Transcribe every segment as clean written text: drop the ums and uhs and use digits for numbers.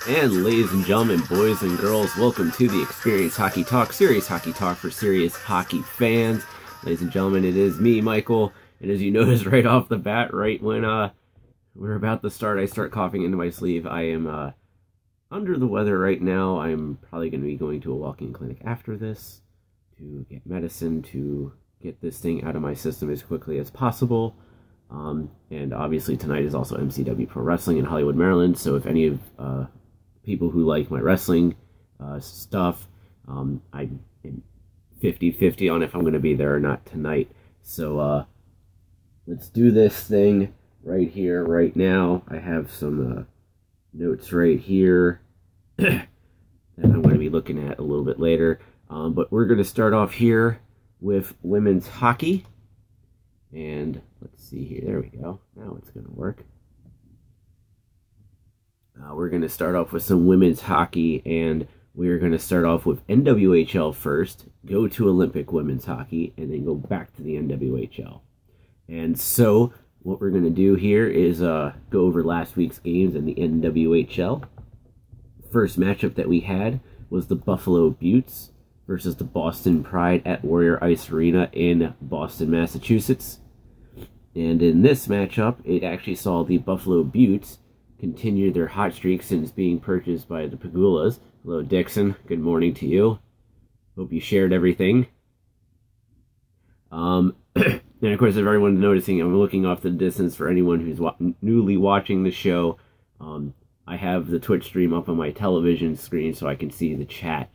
And ladies and gentlemen, boys and girls, welcome to the Experience Hockey Talk, serious hockey talk for serious hockey fans. Ladies and gentlemen, it is me, Michael, and as you noticed right off the bat, right when we're about to start, I start coughing into my sleeve. I am under the weather right now. I'm probably going to be going to a walk-in clinic after this to get medicine to get this thing out of my system as quickly as possible. And obviously tonight is also MCW Pro Wrestling in Hollywood, Maryland, so if any of people who like my wrestling stuff, I'm 50-50 on if I'm going to be there or not tonight. So let's do this thing right here, right now. I have some notes right here that I'm going to be looking at a little bit later. But we're going to start off here with women's hockey. And let's see here. There we go. Now it's going to work. We're going to start off with some women's hockey, and we're going to start off with NWHL first, go to Olympic women's hockey, and then go back to the NWHL. And so what we're going to do here is go over last week's games in the NWHL. First matchup that we had was the Buffalo Beauts versus the Boston Pride at Warrior Ice Arena in Boston, Massachusetts. And in this matchup, it actually saw the Buffalo Beauts continue their hot streak since being purchased by the Pagulas. Hello, Dixon. Good morning to you. Hope you shared everything. And of course, if everyone's noticing, I'm looking off the distance for anyone who's newly watching the show. I have the Twitch stream up on my television screen so I can see the chat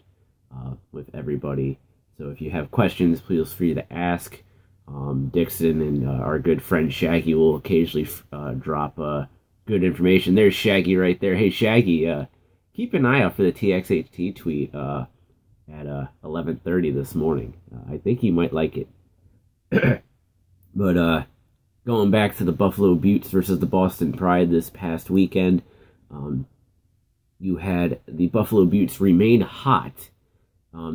with everybody. So if you have questions, please feel free to ask. Dixon and our good friend Shaggy will occasionally drop good information. There's Shaggy right there. Hey, Shaggy, keep an eye out for the Txht tweet at 11:30 this morning. I think you might like it. But going back to the Buffalo Beauts versus the Boston Pride this past weekend, you had the Buffalo Beauts remain hot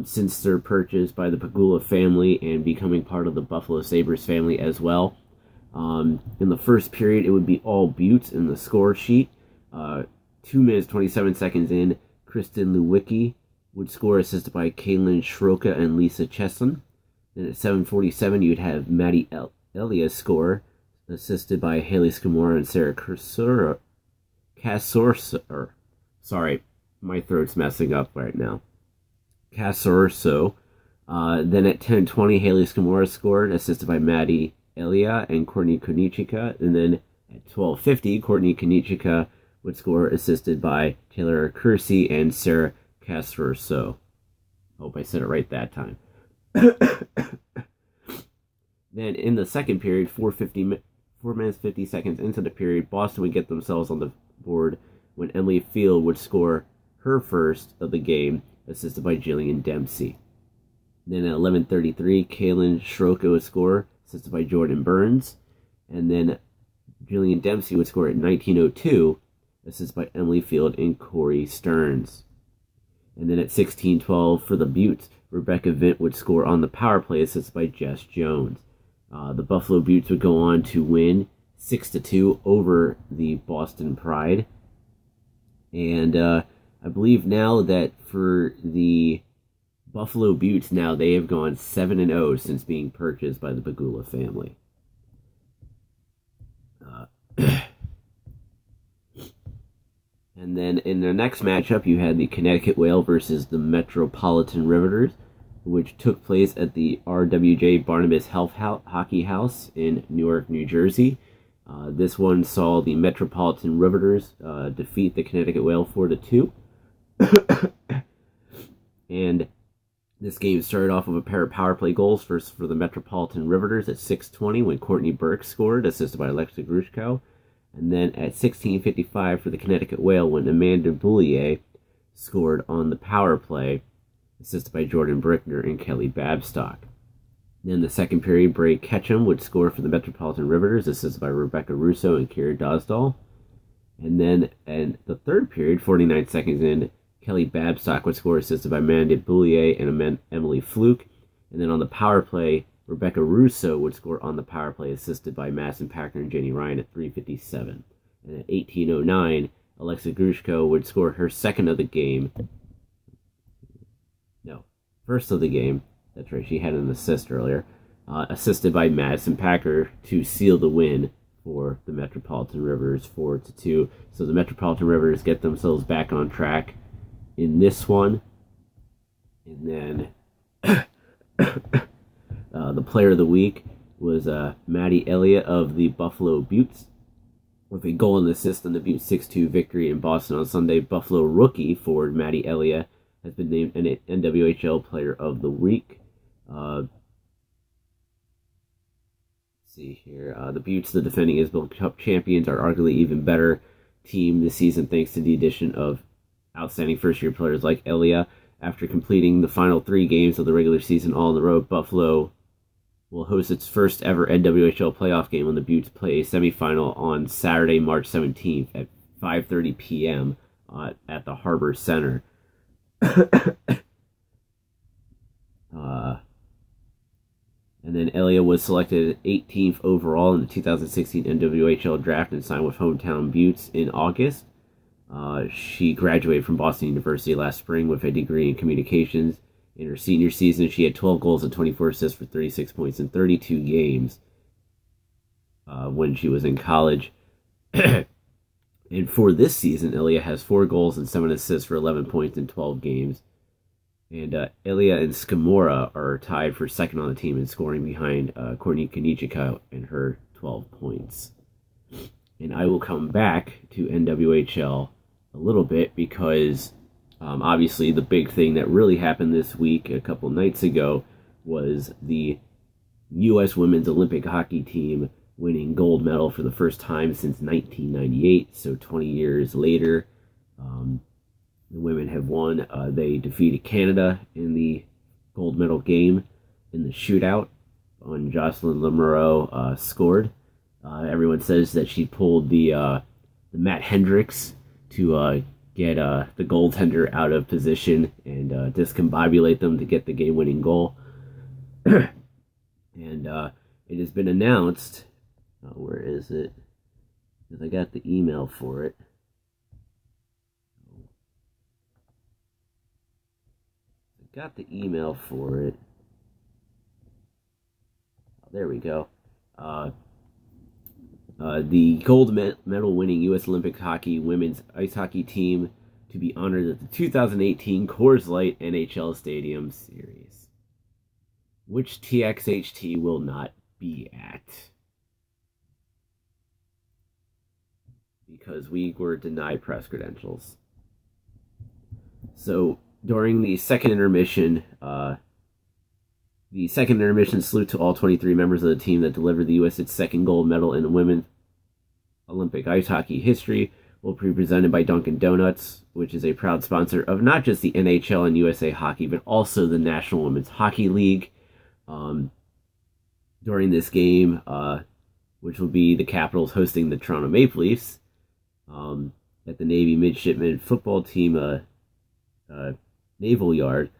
since their purchase by the Pagula family and becoming part of the Buffalo Sabres family as well. In the first period, it would be all Beauts in the score sheet. 2 minutes, 27 seconds in, Kristen Lewicki would score, assisted by Kaylin Schroka and Lisa Chesson. Then at 7:47, you'd have Maddie Elias score, assisted by Haley Scamora and Sarah Casorso. Sorry, my throat's messing up right now. Casorso. Then at 10:20, Haley Scamora scored, assisted by Maddie Elia and Courtney Konichika. And then at 12:50, Courtney Konichika would score, assisted by Taylor Kersey and Sarah Casorso. Hope I said it right that time. Then in the second period, 4 minutes 50 seconds into the period, Boston would get themselves on the board when Emily Field would score her first of the game, assisted by Jillian Dempsey. Then at 11:33, Kaylin Schroka would score, assisted by Jordan Burns. And then Jillian Dempsey would score at 19:02, assisted by Emily Field and Corey Stearns. And then at 16:12 for the Beauts, Rebecca Vint would score on the power play, assisted by Jess Jones. The Buffalo Beauts would go on to win 6-2 over the Boston Pride. And I believe now that for the Buffalo Beauts, now they have gone 7-0 since being purchased by the Pagula family. And then in the next matchup, you had the Connecticut Whale versus the Metropolitan Riveters, which took place at the RWJ Barnabas Health Hockey House in Newark, New Jersey. This one saw the Metropolitan Riveters defeat the Connecticut Whale 4-2. And this game started off with a pair of power play goals for the Metropolitan Riveters at 6:20 when Courtney Burke scored, assisted by Alexa Grushko. And then at 16:55 for the Connecticut Whale when Amanda Boulier scored on the power play, assisted by Jordan Brickner and Kelly Babstock. Then the second period, Bray Ketchum would score for the Metropolitan Riveters, assisted by Rebecca Russo and Kira Dosdall. And then in the third period, 49 seconds in, Kelly Babstock would score, assisted by Amanda Boulier and Emily Fluke. And then on the power play, Rebecca Russo would score on the power play, assisted by Madison Packer and Jenny Ryan at 3:57. And at 18:09, Alexa Grushko would score her second of the game. No, first of the game. That's right, she had an assist earlier. Assisted by Madison Packer to seal the win for the Metropolitan Rivers 4-2. So the Metropolitan Rivers get themselves back on track in this one. And then the player of the week was Maddie Elliott of the Buffalo Beauts with a goal and assist in the Buttes 6-2 victory in Boston on Sunday. Buffalo rookie forward Maddie Elliott has been named an NWHL Player of the Week. Let's see here. The Buttes, the defending Isabel Cup champions, are arguably even better team this season thanks to the addition of outstanding first-year players like Elliott. After completing the final 3 games of the regular season all on the road, Buffalo will host its first ever NWHL playoff game when the Buttes play a semifinal on Saturday, March 17th at 5:30 p.m. At the Harbor Center. And then Elliott was selected 18th overall in the 2016 NWHL draft and signed with hometown Buttes in August. She graduated from Boston University last spring with a degree in communications. In her senior season, she had 12 goals and 24 assists for 36 points in 32 games when she was in college. And for this season, Elliott has 4 goals and 7 assists for 11 points in 12 games. And Elliott and Scamora are tied for second on the team in scoring behind Courtney Konichika and her 12 points. And I will come back to NWHL a little bit because obviously the big thing that really happened this week, a couple nights ago, was the U.S. Women's Olympic Hockey Team winning gold medal for the first time since 1998. So 20 years later, the women have won. They defeated Canada in the gold medal game in the shootout. When Jocelyn Lemoreau scored. Everyone says that she pulled the Matt Hendricks to get the goaltender out of position and discombobulate them to get the game-winning goal. And it has been announced. Where is it? Because I got the email for it. There we go. The gold medal-winning U.S. Olympic Hockey women's ice hockey team to be honored at the 2018 Coors Light NHL Stadium Series, which Txht will not be at because we were denied press credentials. So during the second intermission, salute to all 23 members of the team that delivered the U.S. its second gold medal in women's Olympic ice hockey history will be presented by Dunkin' Donuts, which is a proud sponsor of not just the NHL and USA Hockey, but also the National Women's Hockey League. During this game, which will be the Capitals hosting the Toronto Maple Leafs at the Navy Midshipmen Football Team Naval Yard.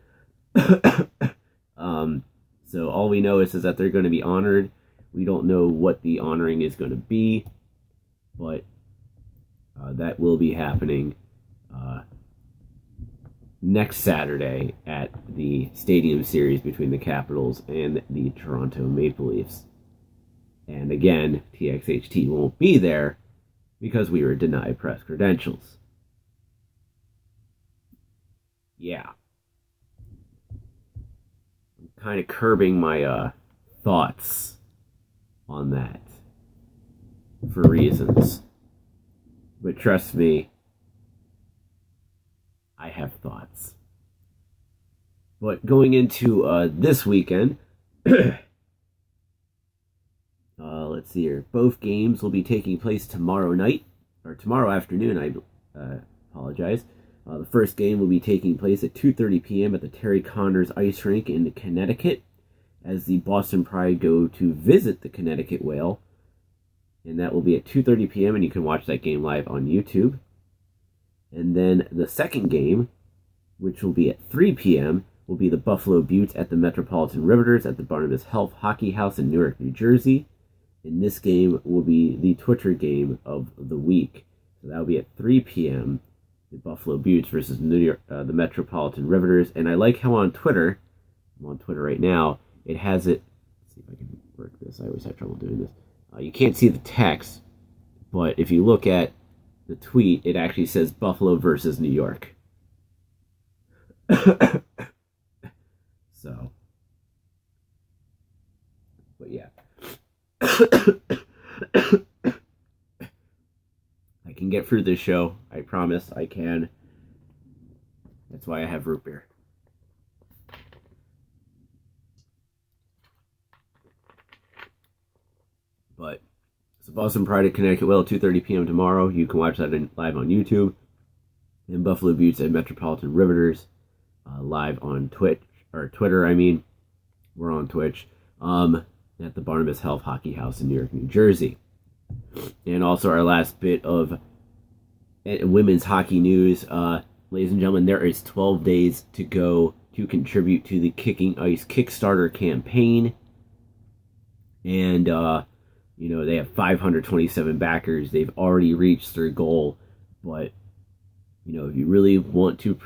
So all we know is that they're going to be honored. We don't know what the honoring is going to be, but that will be happening next Saturday at the Stadium Series between the Capitals and the Toronto Maple Leafs. And again, TXHT won't be there because we were denied press credentials. Yeah. I'm kind of curbing my thoughts on that for reasons. But trust me, I have thoughts. But going into this weekend, let's see here. Both games will be taking place tomorrow night, or tomorrow afternoon, I apologize. The first game will be taking place at 2:30 p.m. at the Terry Connors Ice Rink in Connecticut, as the Boston Pride go to visit the Connecticut Whale. And that will be at 2:30 p.m., and you can watch that game live on YouTube. And then the second game, which will be at 3 p.m., will be the Buffalo Beauts at the Metropolitan Riveters at the Barnabas Health Hockey House in Newark, New Jersey. And this game will be the Twitter game of the week. So that'll be at 3 p.m. The Buffalo Beauts versus the Metropolitan Riveters. And I like how on Twitter, I'm on Twitter right now, it has it. Let's see if I can work this. I always have trouble doing this. You can't see the text, but if you look at the tweet, it actually says Buffalo versus New York. So, but yeah. I can get through this show. I promise I can. That's why I have root beer. But it's the Boston Pride at Connecticut Well, 2:30 p.m. tomorrow. You can watch that live on YouTube. And Buffalo Beauts at Metropolitan Riveters live on Twitch, or Twitter, I mean. We're on Twitch. At the Barnabas Health Hockey House in New York, New Jersey. And also our last bit of women's hockey news. Ladies and gentlemen, there is 12 days to go to contribute to the Kicking Ice Kickstarter campaign. And, they have 527 backers. They've already reached their goal. But, if you really want to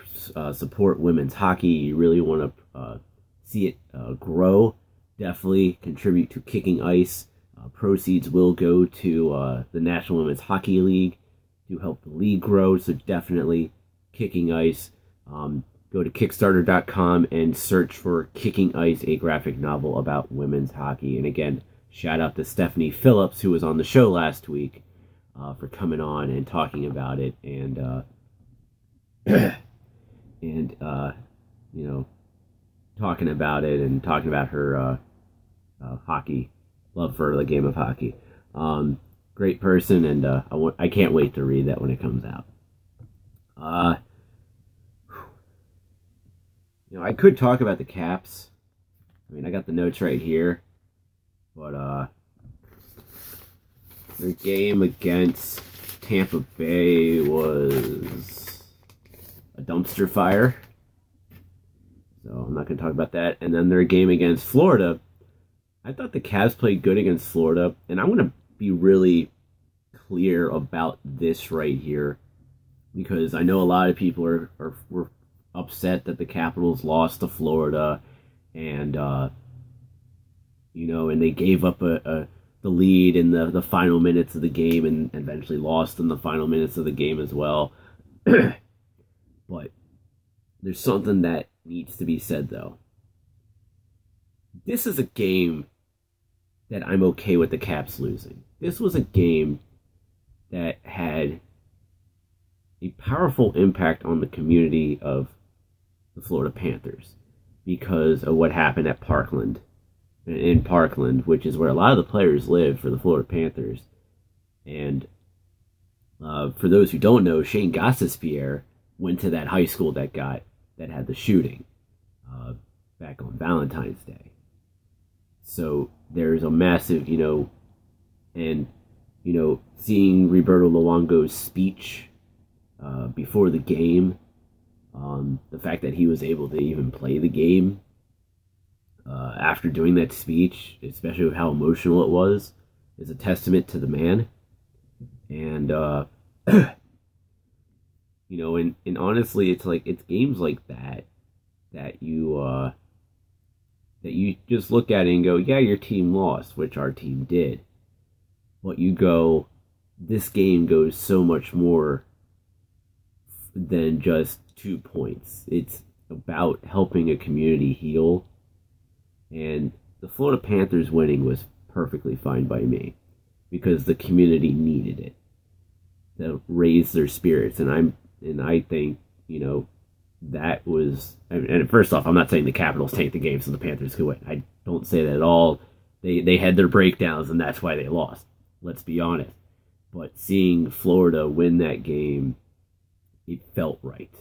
support women's hockey, you really want to see it grow, definitely contribute to Kicking Ice. Proceeds will go to the National Women's Hockey League to help the league grow. So definitely Kicking Ice. Go to Kickstarter.com and search for Kicking Ice, a graphic novel about women's hockey. And again, shout out to Stephanie Phillips, who was on the show last week, for coming on and talking about it. And, talking about it and talking about her hockey love for the game of hockey. Great person, and I can't wait to read that when it comes out. I could talk about the Caps. I mean, I got the notes right here, but their game against Tampa Bay was a dumpster fire. So I'm not going to talk about that. And then their game against Florida, I thought the Cavs played good against Florida, and I'm going to be really clear about this right here, because I know a lot of people were upset that the Capitals lost to Florida, and and they gave up the lead in the final minutes of the game, and eventually lost in the final minutes of the game as well. But there's something that needs to be said, though. This is a game that I'm okay with the Caps losing. This was a game that had a powerful impact on the community of the Florida Panthers because of what happened at Parkland, in Parkland, which is where a lot of the players live for the Florida Panthers. And for those who don't know, Shane Gostisbehere went to that high school that had the shooting back on Valentine's Day. So there's a massive, seeing Roberto Luongo's speech before the game, the fact that he was able to even play the game after doing that speech, especially with how emotional it was, is a testament to the man. And, and honestly, it's games like that you just look at it and go, yeah, your team lost, which our team did. But you go, this game goes so much more than just 2 points. It's about helping a community heal. And the Florida Panthers winning was perfectly fine by me because the community needed it to raise their spirits. And I think, that was, and first off, I'm not saying the Capitals tanked the game so the Panthers could win. I don't say that at all. They had their breakdowns, and that's why they lost. Let's be honest. But seeing Florida win that game, it felt right.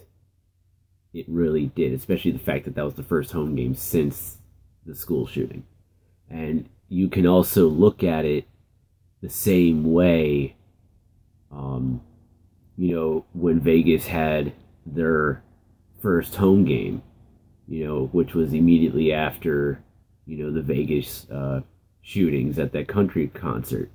It really did, especially the fact that was the first home game since the school shooting. And you can also look at it the same way, when Vegas had their first home game, which was immediately after, the Vegas shootings at that country concert.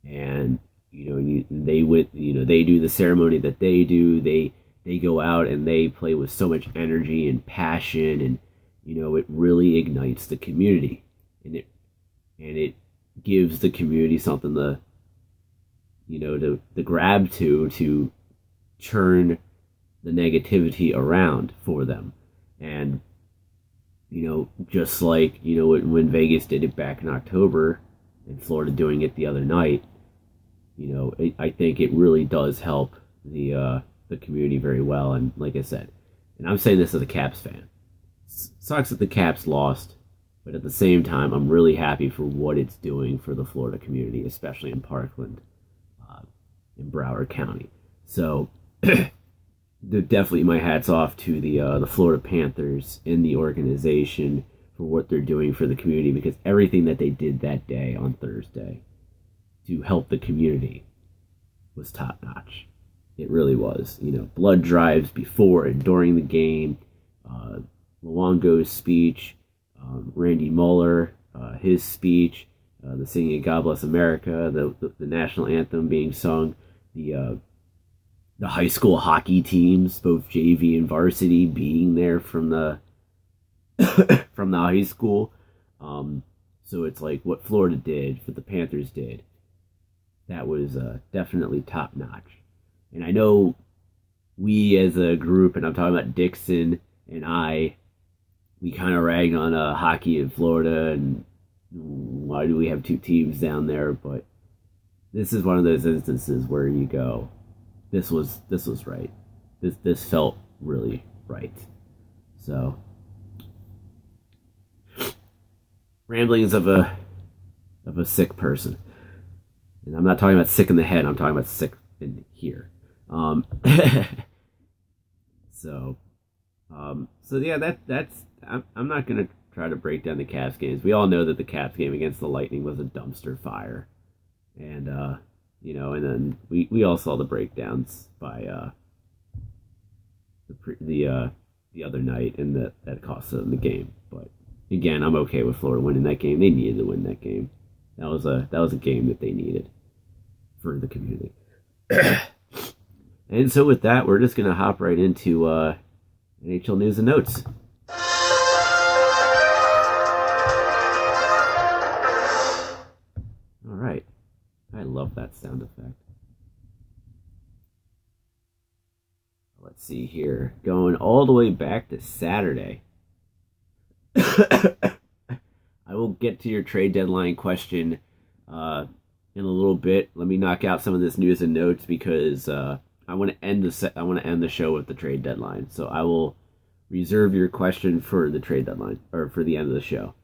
And, they do the ceremony that they do. They go out and they play with so much energy and passion, and it really ignites the community, and it gives the community something to grab to turn the negativity around for them. And just like when Vegas did it back in October and Florida doing it the other night, I think it really does help the community very well. And like I said, and I'm saying this as a Caps fan, sucks that the Caps lost, but at the same time, I'm really happy for what it's doing for the Florida community, especially in Parkland, in Broward County. So definitely my hat's off to the Florida Panthers and the organization for what they're doing for the community, because everything that they did that day on Thursday to help the community was top notch. It really was. Blood drives before and during the game, Luongo's speech, Randy Mueller, his speech, the singing "God Bless America," the national anthem being sung, the high school hockey teams, both JV and varsity, being there from the from the high school. So it's like what Florida did, what the Panthers did, that was definitely top notch. And I know we as a group, and I'm talking about Dixon and we kind of ragged on hockey in Florida, and why do we have two teams down there? But this is one of those instances where you go, this was right. This felt really right. So, ramblings of a sick person, and I'm not talking about sick in the head. I'm talking about sick in here. So yeah, that's. I'm not gonna try to break down the Caps games. We all know that the Caps game against the Lightning was a dumpster fire, and and then we all saw the breakdowns by the other night, and that cost them the game. But again, I'm okay with Florida winning that game. They needed to win that game. That was a game that they needed for the community. And so with that, we're just gonna hop right into NHL News and Notes. All right, I love that sound effect. Let's see here, going all the way back to Saturday. I will get to your trade deadline question in a little bit. Let me knock out some of this news and notes, because I want to end the show with the trade deadline. So I will reserve your question for the trade deadline, or for the end of the show.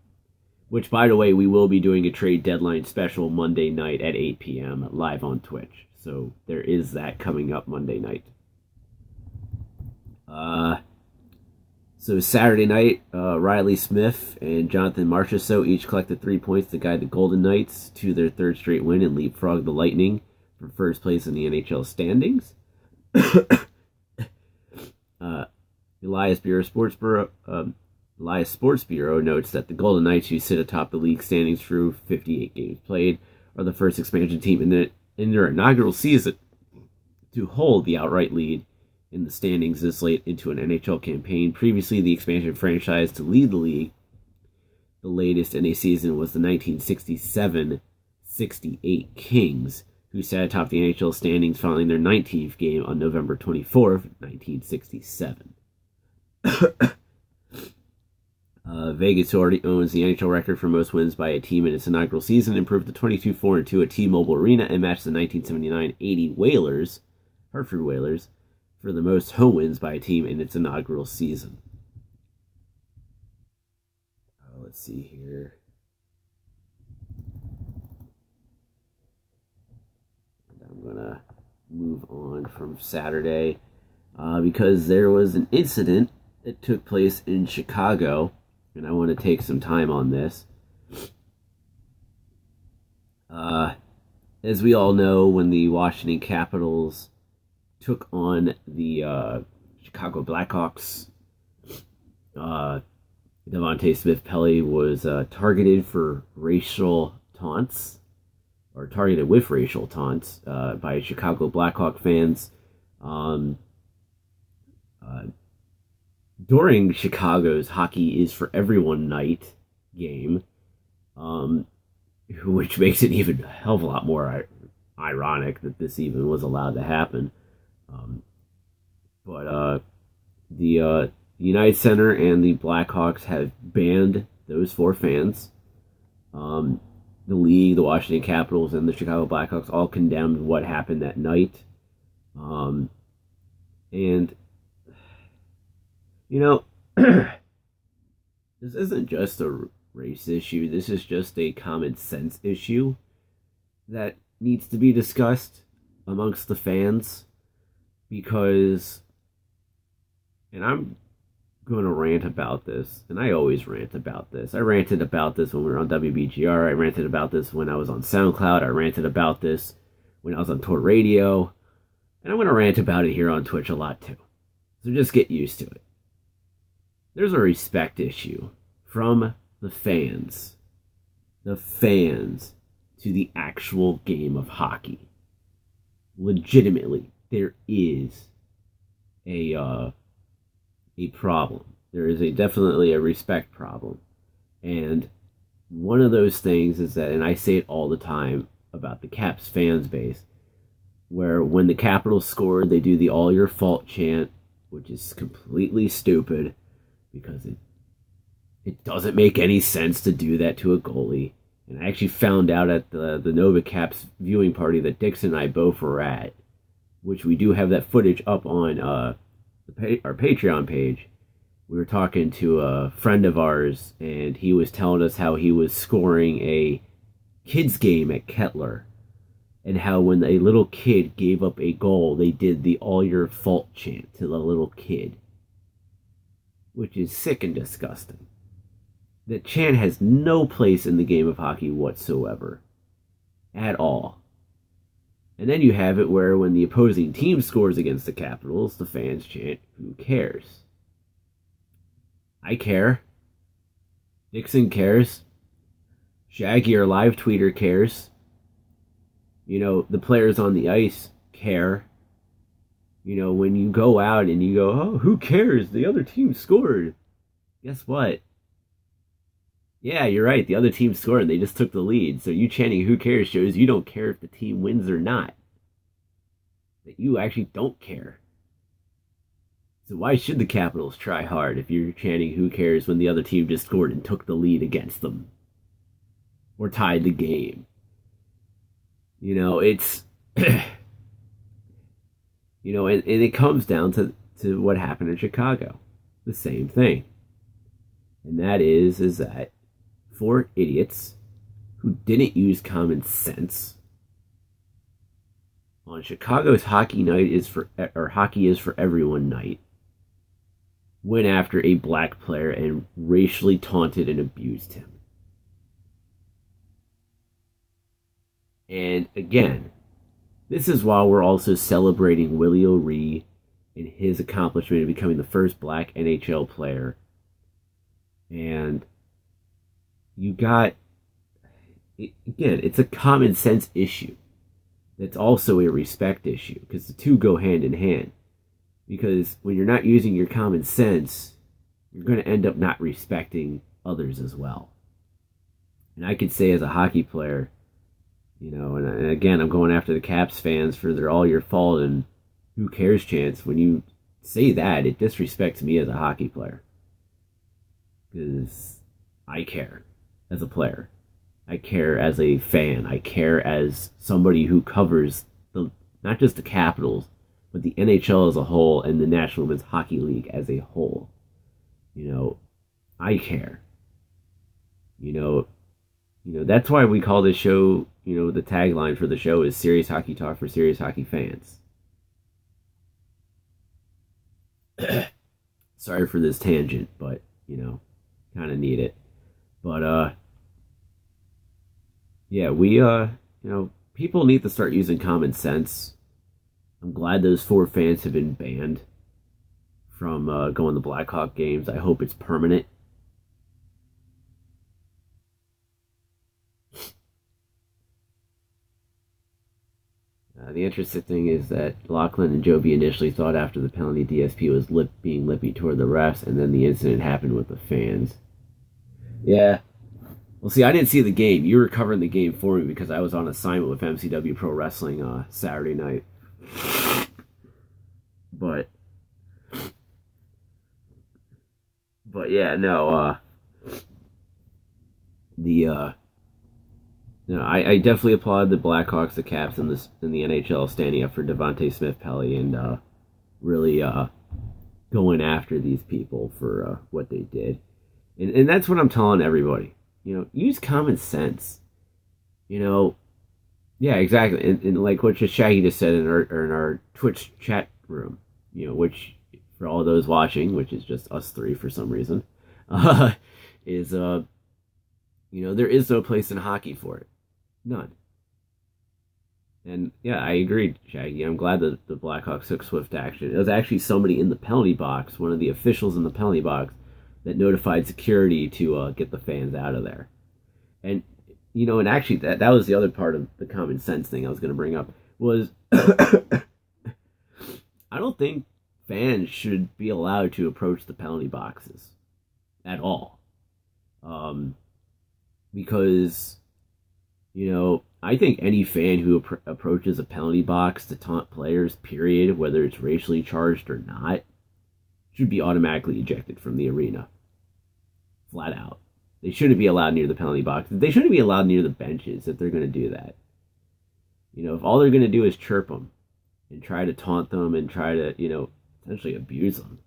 Which, by the way, we will be doing a trade deadline special Monday night at 8 p.m. live on Twitch. So there is that coming up Monday night. So Saturday night, Riley Smith and Jonathan Marchessault each collected 3 points to guide the Golden Knights to their third straight win and leapfrog the Lightning for first place in the NHL standings. Elias Sports Bureau notes that the Golden Knights, who sit atop the league standings through 58 games played, are the first expansion team in their inaugural season to hold the outright lead in the standings this late into an NHL campaign. Previously, the expansion franchise to lead the league, the latest in a season, was the 1967-68 Kings, who sat atop the NHL standings following their 19th game on November 24th, 1967. Vegas, who already owns the NHL record for most wins by a team in its inaugural season, improved to 22-4-2 at T-Mobile Arena and matched the 1979-80 Whalers, Hartford Whalers, for the most home wins by a team in its inaugural season. Let's see here. I'm going to move on from Saturday because there was an incident that took place in Chicago, and I want to take some time on this. As we all know, when the Washington Capitals took on the Chicago Blackhawks, Devontae Smith-Pelly was targeted for racial taunts or targeted with racial taunts by Chicago Blackhawk fans. Um, uh, During Chicago's Hockey is for Everyone night game, which makes it even a hell of a lot more ironic that this even was allowed to happen. But the United Center and the Blackhawks have banned those four fans. The league, the Washington Capitals, and the Chicago Blackhawks all condemned what happened that night. And, you know, this isn't just a race issue. This is just a common sense issue that needs to be discussed amongst the fans. Because, and I'm going to rant about this, and I always rant about this. I ranted about this when we were on WBGR. I ranted about this when I was on SoundCloud. I ranted about this when I was on Tour Radio. And I'm going to rant about it here on Twitch a lot too. So just get used to it. There's a respect issue from the fans to the actual game of hockey. Legitimately, there is a problem. There is definitely a respect problem. And one of those things is that, and I say it all the time about the Caps fans base, where when the Capitals scored, they do the all your fault chant, which is completely stupid because it doesn't make any sense to do that to a goalie. And I actually found out at the Nova Caps viewing party that Dixon and I both were at, which we do have that footage up on our Patreon page. We were talking to a friend of ours, and he was telling us how he was scoring a kids game at Kettler, and how when a little kid gave up a goal, they did the all your fault chant to the little kid, which is sick and disgusting. The chant has no place in the game of hockey whatsoever, at all. And then you have it where when the opposing team scores against the Capitals, the fans chant, "Who cares?" I care. Dixon cares. Shaggy, our live tweeter, cares. You know, the players on the ice care. You know, when you go out and you go, "Oh, who cares? The other team scored." Guess what? Yeah, you're right. The other team scored and they just took the lead. So you chanting "Who cares" shows you don't care if the team wins or not. That you actually don't care. So why should the Capitals try hard if you're chanting "Who cares" when the other team just scored and took the lead against them? Or tied the game? You know, it's... you know, and it comes down to what happened in Chicago. The same thing. And that is that four idiots who didn't use common sense on Chicago's Hockey is for Everyone night went after a black player and racially taunted and abused him. And again, this is while we're also celebrating Willie O'Ree and his accomplishment of becoming the first black NHL player. And you got, again, it's a common sense issue. That's also a respect issue, because the two go hand in hand. Because when you're not using your common sense, you're going to end up not respecting others as well. And I could say as a hockey player, you know, and again, I'm going after the Caps fans for their all your fault and "Who cares" chants. When you say that, it disrespects me as a hockey player. Because I care as a player. I care as a fan. I care as somebody who covers not just the Capitals, but the NHL as a whole and the National Women's Hockey League as a whole. You know, I care. You know, that's why we call this show, you know, the tagline for the show is "Serious Hockey Talk for Serious Hockey Fans." Sorry for this tangent, but, you know, kind of need it. But, yeah, we, you know, people need to start using common sense. I'm glad those four fans have been banned from going to Blackhawk games. I hope it's permanent. The interesting thing is that Lachlan and Joby initially thought after the penalty DSP was being lippy toward the refs, and then the incident happened with the fans. Yeah. Well, see, I didn't see the game. You were covering the game for me because I was on assignment with MCW Pro Wrestling Saturday night. But yeah, no. I definitely applaud the Blackhawks, the Caps, in the NHL standing up for Devontae Smith-Pelly and really going after these people for what they did. And that's what I'm telling everybody. Use common sense. Yeah, exactly. And like what Shaggy just said in our Twitch chat room, which for all those watching, which is just us three for some reason, is there is no place in hockey for it. None. And yeah, I agreed, Shaggy. I'm glad that the Blackhawks took swift action. It was actually somebody in the penalty box, one of the officials in the penalty box, that notified security to get the fans out of there. And and actually that was the other part of the common sense thing I was going to bring up was I don't think fans should be allowed to approach the penalty boxes at all. Because I think any fan who approaches a penalty box to taunt players, period, whether it's racially charged or not, should be automatically ejected from the arena. Flat out. They shouldn't be allowed near the penalty box. They shouldn't be allowed near the benches if they're going to do that. If all they're going to do is chirp them and try to taunt them and try to, essentially abuse them,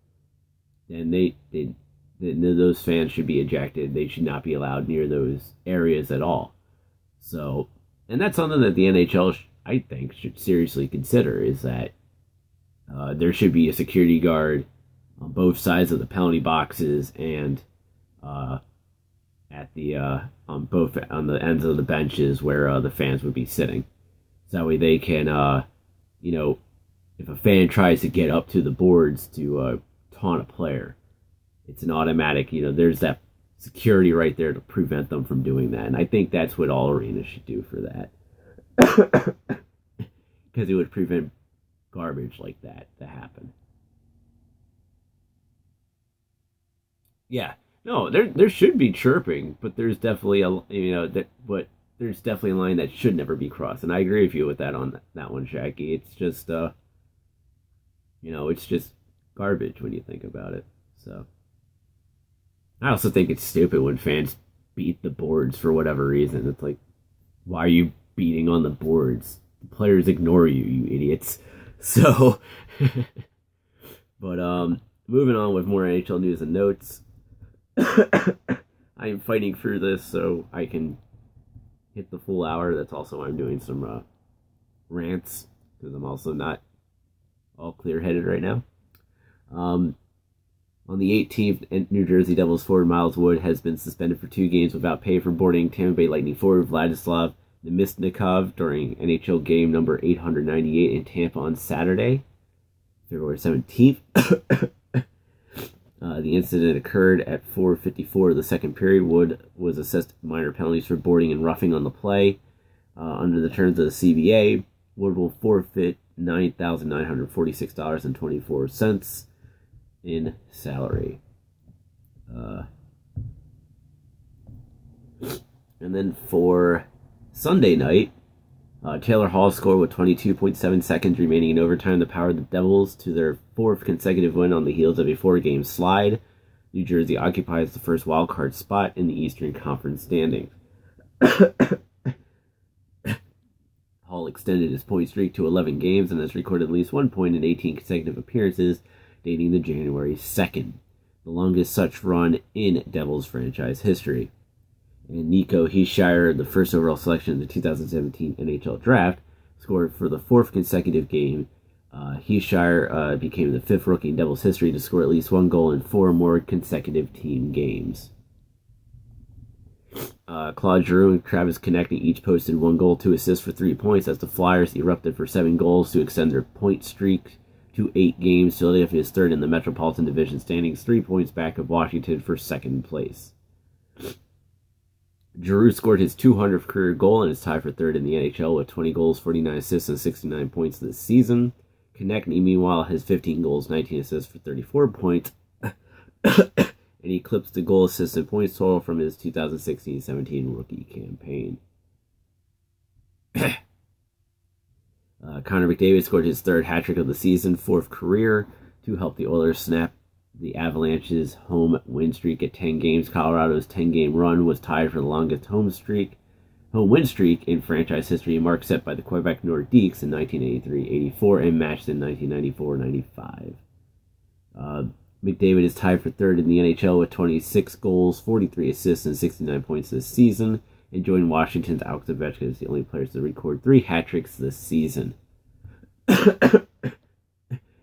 then those fans should be ejected. They should not be allowed near those areas at all. So, and that's something that the NHL, I think, should seriously consider, is that there should be a security guard on both sides of the penalty boxes and at the on the ends of the benches where the fans would be sitting. So that way they can, if a fan tries to get up to the boards to taunt a player, it's an automatic, there's that security right there to prevent them from doing that. And I think that's what all arenas should do for that. Because it would prevent garbage like that to happen. Yeah. No, there should be chirping, but there's definitely there's definitely a line that should never be crossed. And I agree with you with that on that one, Shaggy. It's just it's just garbage when you think about it. So I also think it's stupid when fans beat the boards for whatever reason. It's like, why are you beating on the boards? The players ignore you, you idiots. So, but moving on with more NHL news and notes. I am fighting through this so I can hit the full hour. That's also why I'm doing some rants, because I'm also not all clear-headed right now. On the 18th, New Jersey Devils forward Miles Wood has been suspended for 2 games without pay for boarding Tampa Bay Lightning forward Vladislav Namestnikov during NHL game number 898 in Tampa on Saturday, February 17th. The incident occurred at 4:54 of the second period. Wood was assessed minor penalties for boarding and roughing on the play. Under the terms of the CBA, Wood will forfeit $9,946.24 in salary. And then for Sunday night, Taylor Hall scored with 22.7 seconds remaining in overtime to power the Devils to their 4th consecutive win on the heels of a 4-game slide. New Jersey occupies the first wildcard spot in the Eastern Conference standings. Hall extended his point streak to 11 games and has recorded at least 1 point in 18 consecutive appearances dating to January 2nd, the longest such run in Devils franchise history. And Nico Hischier, the first overall selection in the 2017 NHL Draft, scored for the 4th consecutive game. Hischier became the 5th rookie in Devils history to score at least 1 goal in 4 more consecutive team games. Claude Giroux and Travis Konechny each posted 1 goal, 2 assists for 3 points as the Flyers erupted for 7 goals to extend their point streak to 8 games. Philadelphia is 3rd in the Metropolitan Division standings, 3 points back of Washington for 2nd place. Giroux scored his 200th career goal and is tied for third in the NHL with 20 goals, 49 assists, and 69 points this season. Konechny, meanwhile, has 15 goals, 19 assists for 34 points, and he eclipsed the goal, assists, and points total from his 2016-17 rookie campaign. Connor McDavid scored his third hat-trick of the season, fourth career, to help the Oilers snap the Avalanche's home win streak at 10 games. Colorado's 10-game run was tied for the longest home win streak in franchise history, a mark set by the Quebec Nordiques in 1983-84 and matched in 1994-95. McDavid is tied for third in the NHL with 26 goals, 43 assists, and 69 points this season, and joined Washington's Alex Ovechkin as the only players to record 3 hat-tricks this season. And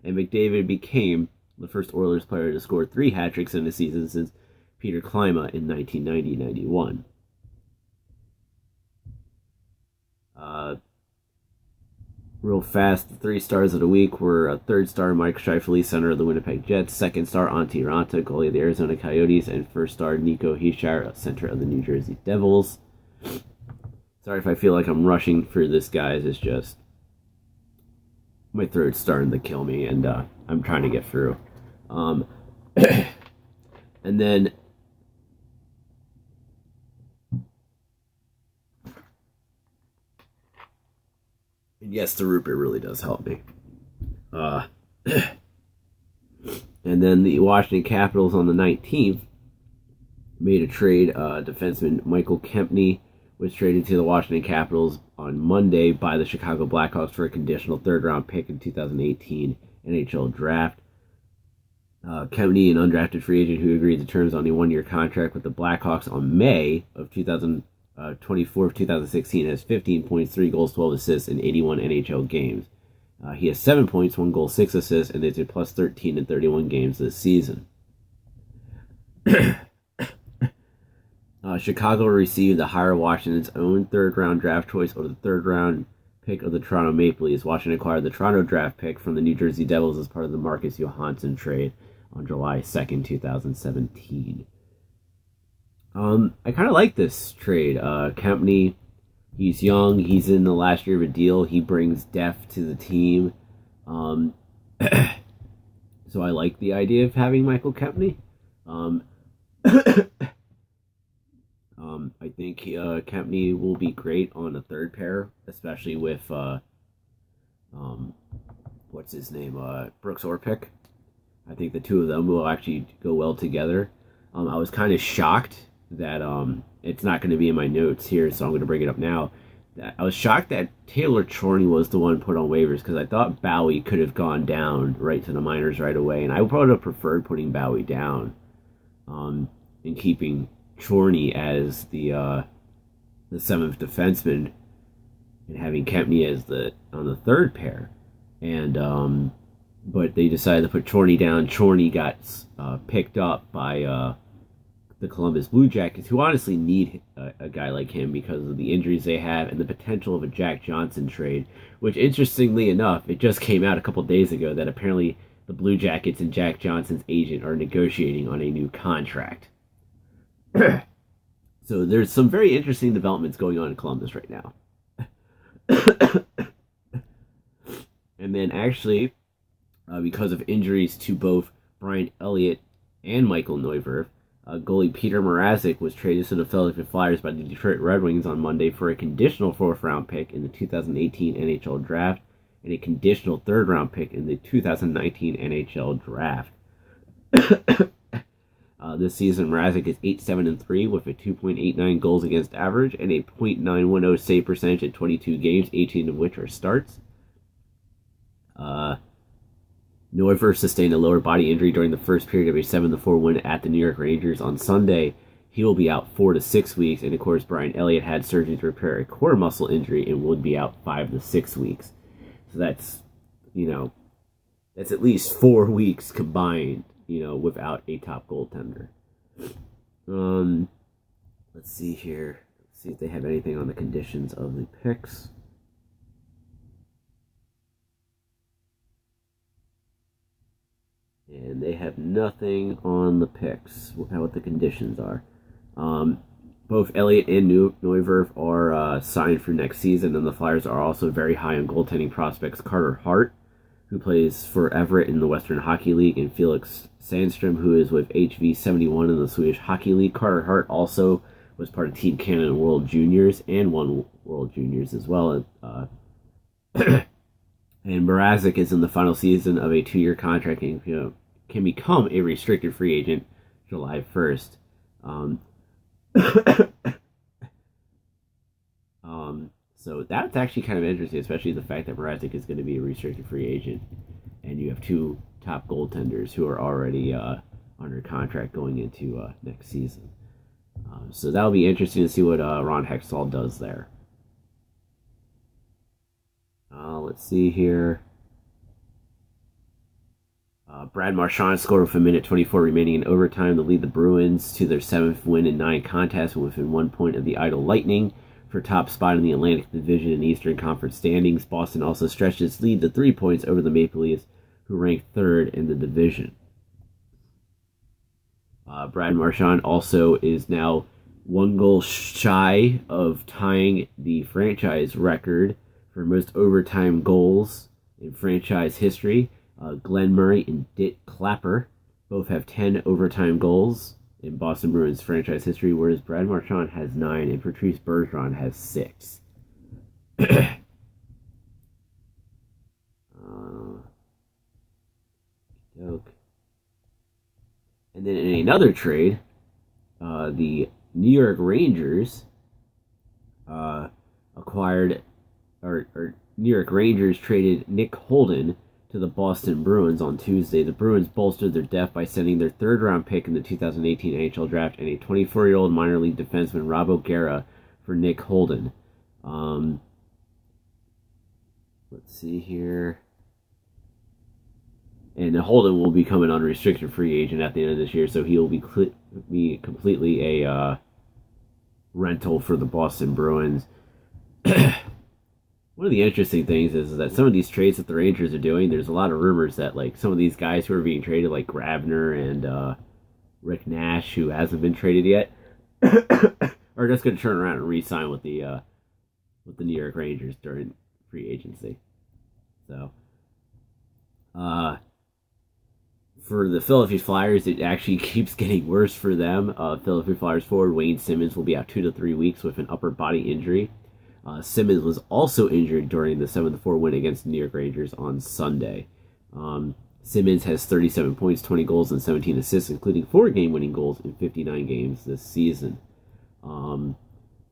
McDavid became the first Oilers player to score 3 hat-tricks in a season since Peter Klima in 1990-91. Real fast, the 3 stars of the week were third star Mike Scheifele, center of the Winnipeg Jets, second star Antti Raanta, goalie of the Arizona Coyotes, and first star Nico Hischier, center of the New Jersey Devils. Sorry if I feel like I'm rushing through this, guys. It's just my throat's starting to kill me, and I'm trying to get through. And then and yes, the root beer really does help me. And then the Washington Capitals on the 19th made a trade. Defenseman Michael Kempny was traded to the Washington Capitals on Monday by the Chicago Blackhawks for a conditional third-round pick in 2018 NHL Draft. Kempny, an undrafted free agent who agreed to terms on a 1-year contract with the Blackhawks on May of 2016, has 15 points, 3 goals, 12 assists in 81 NHL games. He has 7 points, 1 goal, 6 assists, and is a plus 13 in 31 games this season. Chicago received the higher Washington's own third-round draft choice over the third-round pick of the Toronto Maple Leafs. Washington acquired the Toronto draft pick from the New Jersey Devils as part of the Marcus Johansson trade on July 2nd, 2017. I kind of like this trade. Kempny, he's young. He's in the last year of a deal. He brings depth to the team. So I like the idea of having Michael Kempny. I think Kempny will be great on a third pair, especially with what's his name, Brooks Orpik. I think the two of them will actually go well together. I was kind of shocked that it's not going to be in my notes here, so I'm going to bring it up now. I was shocked that Taylor Chorney was the one put on waivers because I thought Bowie could have gone down right to the minors right away, and I would probably have preferred putting Bowie down and keeping Chorney as the seventh defenseman and having Kempny as on the third pair, and but they decided to put Chorney down. Chorney got picked up by the Columbus Blue Jackets, who honestly need a guy like him because of the injuries they have and the potential of a Jack Johnson trade, which, interestingly enough, it just came out a couple days ago that apparently the Blue Jackets and Jack Johnson's agent are negotiating on a new contract. So there's some very interesting developments going on in Columbus right now. And then actually, because of injuries to both Brian Elliott and Michael Neuvirth, goalie Peter Mrazek was traded to the Philadelphia Flyers by the Detroit Red Wings on Monday for a conditional 4th-round pick in the 2018 NHL Draft and a conditional 3rd-round pick in the 2019 NHL Draft. This season, Mrazek is 8-7-3 with a 2.89 goals against average and a .910 save percentage in 22 games, 18 of which are starts. Neuvirth sustained a lower body injury during the first period of a 7-4 win at the New York Rangers on Sunday. He will be out 4 to 6 weeks, and of course, Brian Elliott had surgery to repair a core muscle injury and would be out 5 to 6 weeks. So that's at least 4 weeks combined, without a top goaltender. Let's see here. Let's see if they have anything on the conditions of the picks. And they have nothing on the picks, what the conditions are. Both Elliott and Neuvirth are signed for next season, and the Flyers are also very high on goaltending prospects Carter Hart, who plays for Everett in the Western Hockey League, and Felix Sandstrom, who is with HV71 in the Swedish Hockey League. Carter Hart also was part of Team Canada World Juniors and won World Juniors as well. And Mrazek is in the final season of a 2-year contract and can become a restricted free agent July 1st. So that's actually kind of interesting, especially the fact that Mrazek is going to be a restricted free agent, and you have 2 top goaltenders who are already under contract going into next season. So that'll be interesting to see what Ron Hextall does there. Let's see here. Brad Marchand scored with a minute 24 remaining in overtime to lead the Bruins to their 7th win in 9 contests, within 1 point of the Idle Lightning for top spot in the Atlantic Division and Eastern Conference standings. Boston also stretched its lead to 3 points over the Maple Leafs, who ranked 3rd in the division. Brad Marchand also is now 1 goal shy of tying the franchise record for most overtime goals in franchise history. Glenn Murray and Dick Clapper both have 10 overtime goals in Boston Bruins franchise history, whereas Brad Marchand has 9 and Patrice Bergeron has 6. And then in another trade, the New York Rangers New York Rangers traded Nick Holden to the Boston Bruins on Tuesday. The Bruins bolstered their depth by sending their 3rd-round pick in the 2018 NHL Draft and a 24-year-old minor league defenseman, Rob O'Gara, for Nick Holden. Let's see here. And Holden will become an unrestricted free agent at the end of this year, so he will be completely a rental for the Boston Bruins. One of the interesting things is that some of these trades that the Rangers are doing, there's a lot of rumors that like some of these guys who are being traded, like Grabner and Rick Nash, who hasn't been traded yet, are just going to turn around and re-sign with the New York Rangers during free agency. So, for the Philadelphia Flyers, it actually keeps getting worse for them. Philadelphia Flyers forward Wayne Simmons will be out 2 to 3 weeks with an upper body injury. Simmons was also injured during the 7-4 win against the New York Rangers on Sunday. Simmons has 37 points, 20 goals, and 17 assists, including 4 game-winning goals in 59 games this season. So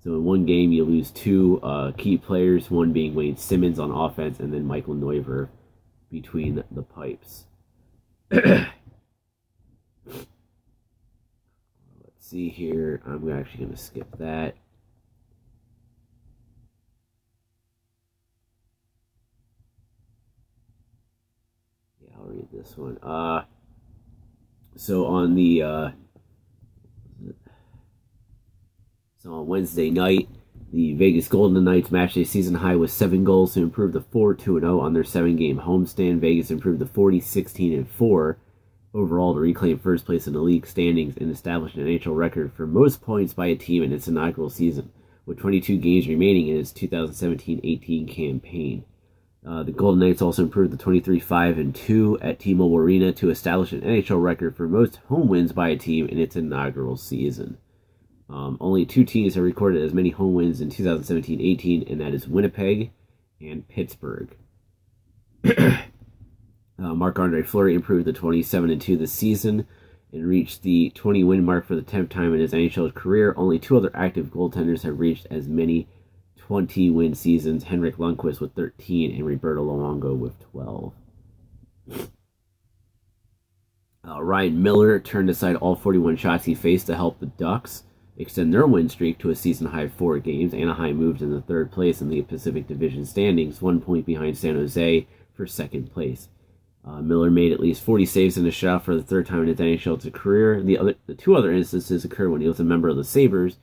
in one game, you lose 2 key players, one being Wayne Simmons on offense, and then Michael Neuvirth between the pipes. Let's see here. I'm actually going to skip that. I'll read this one. So on Wednesday night, the Vegas Golden Knights matched a season high with 7 goals to improve to 4-2-0 on their 7-game homestand. Vegas improved to 40-16-4 overall to reclaim first place in the league standings and establish an NHL record for most points by a team in its inaugural season, with 22 games remaining in its 2017-18 campaign. The Golden Knights also improved to 23-5-2 at T-Mobile Arena to establish an NHL record for most home wins by a team in its inaugural season. Only 2 teams have recorded as many home wins in 2017-18, and that is Winnipeg and Pittsburgh. Marc-Andre Fleury improved to 27-2 this season and reached the 20-win mark for the 10th time in his NHL career. Only 2 other active goaltenders have reached as many 20-win seasons, Henrik Lundqvist with 13 and Roberto Luongo with 12. Ryan Miller turned aside all 41 shots he faced to help the Ducks extend their win streak to a season-high 4 games. Anaheim moved into 3rd place in the Pacific Division standings, 1 point behind San Jose for 2nd place. Miller made at least 40 saves in a shutout for the 3rd time in his NHL career. The 2 other instances occurred when he was a member of the Sabres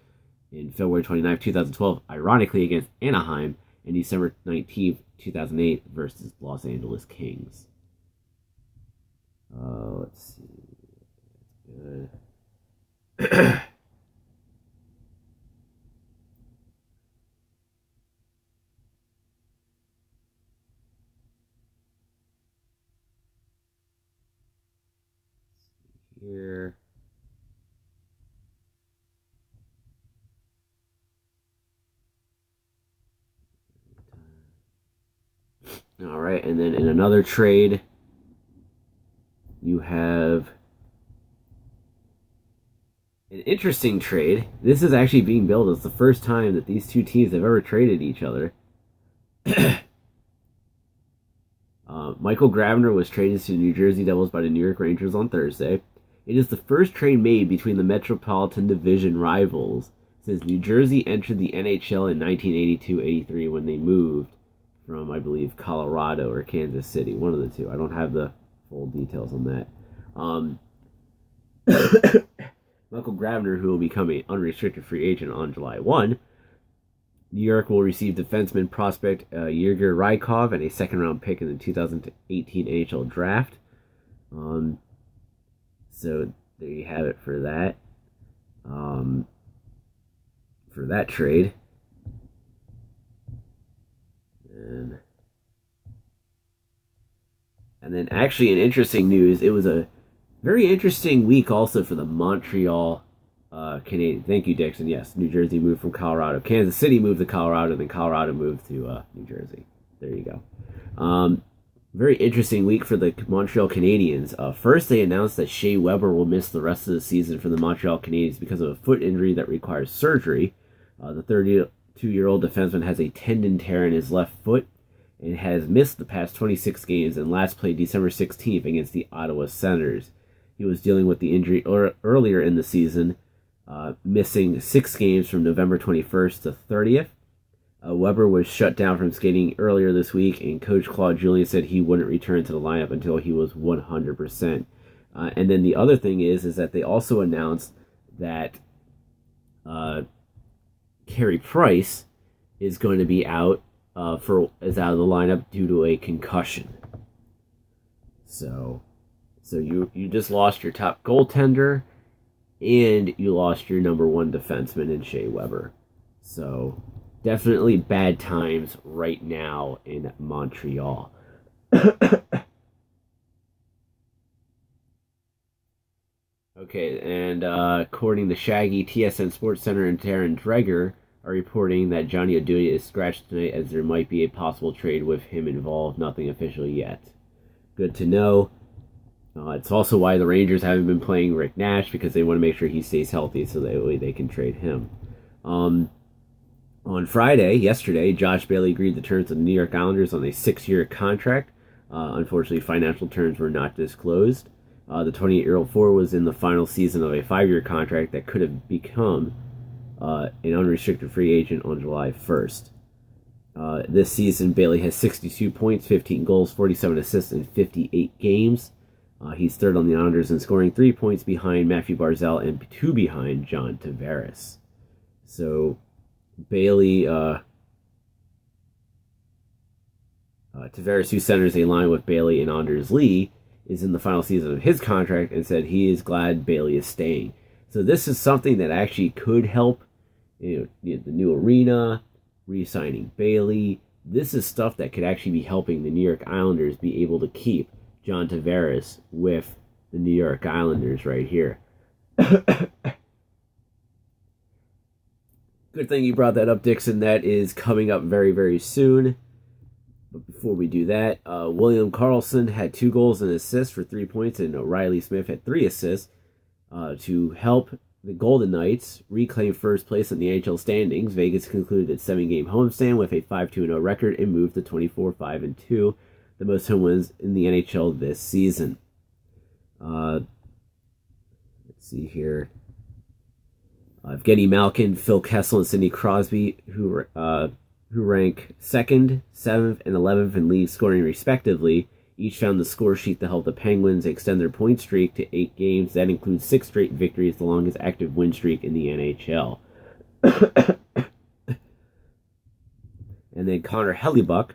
in February 29, 2012, ironically against Anaheim, and December 19, 2008 versus Los Angeles Kings. Let's see. Good. here. All right, and then in another trade, you have an interesting trade. This is actually being billed as the first time that these two teams have ever traded each other. Michael Grabner was traded to the New Jersey Devils by the New York Rangers on Thursday. It is the first trade made between the Metropolitan Division rivals since New Jersey entered the NHL in 1982-83 when they moved from, I believe, Colorado or Kansas City, one of the two. I don't have the full details on that. Michael Grabner, who will become an unrestricted free agent on July 1, New York will receive defenseman prospect Yegor Rykov and a second-round pick in the 2018 NHL draft. So there you have it for that. For that trade. And then actually in interesting news, it was a very interesting week also for the Montreal Canadiens. Thank you, Dixon. Yes, New Jersey moved from Colorado. Kansas City moved to Colorado, then Colorado moved to New Jersey. There you go. Very interesting week for the Montreal Canadiens. First, they announced that Shea Weber will miss the rest of the season for the Montreal Canadiens because of a foot injury that requires surgery. The 32-year-old defenseman has a tendon tear in his left foot and has missed the past 26 games and last played December 16th against the Ottawa Senators. He was dealing with the injury earlier in the season, missing 6 games from November 21st to 30th. Weber was shut down from skating earlier this week, and Coach Claude Julien said he wouldn't return to the lineup until he was 100%. And then the other thing is that they also announced that Carey Price is going to be out out of the lineup due to a concussion. So you just lost your top goaltender, and you lost your number one defenseman in Shea Weber. So definitely bad times right now in Montreal. Okay, and according to Shaggy, TSN Sports Center and Taryn Dreger are reporting that Johnny Oduya is scratched tonight, as there might be a possible trade with him involved. Nothing official yet. Good to know. It's also why the Rangers haven't been playing Rick Nash, because they want to make sure he stays healthy so that way they can trade him. On yesterday, Josh Bailey agreed to terms of the New York Islanders on a 6-year contract. Unfortunately, financial terms were not disclosed. The 28-year-old forward was in the final season of a 5-year contract that could have become an unrestricted free agent on July 1st. This season, Bailey has 62 points, 15 goals, 47 assists in 58 games. He's third on the Islanders in scoring, 3 points behind Matthew Barzal and 2 behind John Tavares. So Bailey, Tavares, who centers a line with Bailey and Anders Lee, is in the final season of his contract and said he is glad Bailey is staying. So this is something that actually could help, the new arena, re-signing Bailey. This is stuff that could actually be helping the New York Islanders be able to keep John Tavares with the New York Islanders right here. Good thing you brought that up, Dixon. That is coming up very, very soon. But before we do that, William Karlsson had 2 goals and assists for 3 points, and Riley Smith had 3 assists to help the Golden Knights reclaim first place in the NHL standings. Vegas concluded its 7-game homestand with a 5-2-0 record and moved to 24-5-2, the most home wins in the NHL this season. Let's see here. Evgeny Malkin, Phil Kessel, and Sidney Crosby, who rank 2nd, 7th, and 11th in league scoring respectively, each found the score sheet to help the Penguins extend their point streak to 8 games. That includes 6 straight victories, the longest active win streak in the NHL. And then Connor Hellebuyck